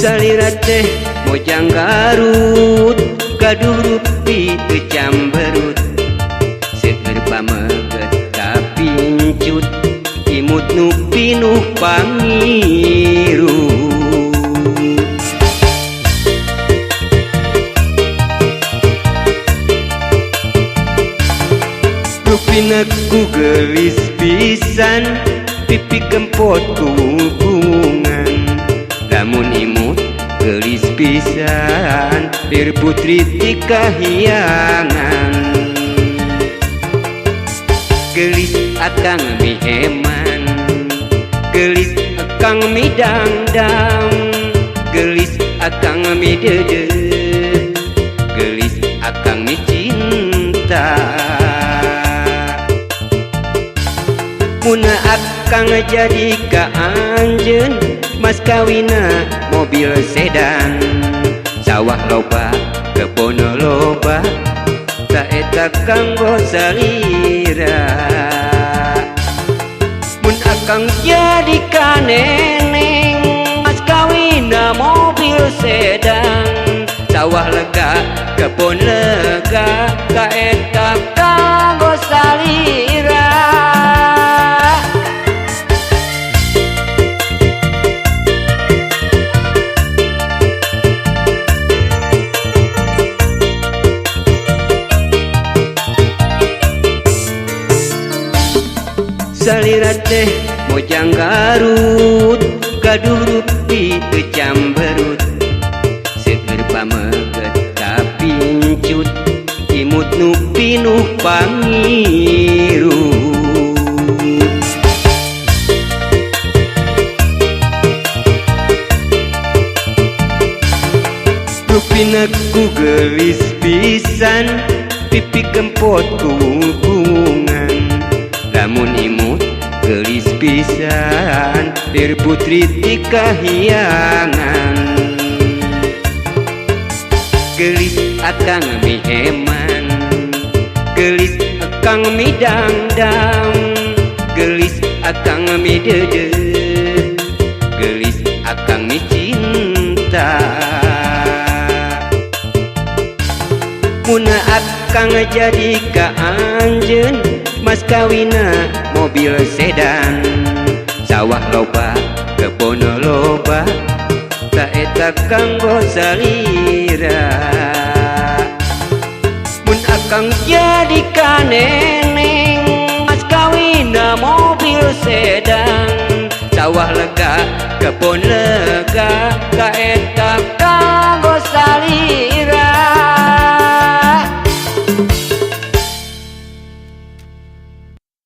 Salira teh mojang Garut gaduh rupi teu camberut seueur pameget kapincut imut nu pinuh pangiru rupina ku gelis pisan pipi kempot kungungan lamun imut gelis pisan bir putri ti kahyangan gelis akang mi heman gelis akang mi dangdang gelis akang mi dede gelis akang mi cinta muna akang jadi ka anjeun mas kawina mobil sedan sawah loba kebon loba saeta kanggo salira mun akang jadi ka neneng mas kawina mobil sedan sawah lega kebon lega saeta kanggo salira Salira teh mojang Garut gaduh rupi teu camberut seueur pameget kapincut imut nu pinuh pangiru rupina ku gelis pisan pipi kempot kungungan lamun imut gelis pisan bir putri ti kahyangan gelis akang mi heman gelis akang mi dangdang gelis akang mi dede gelis akang mi cinta muna akang jadi ka anjeun mas kawina mobil sedan sawah loba kebon loba saeta kanggo salira mun akang jadi ka neneng mas kawina mobil sedan sawah lega kebon lega saeta kanggo salira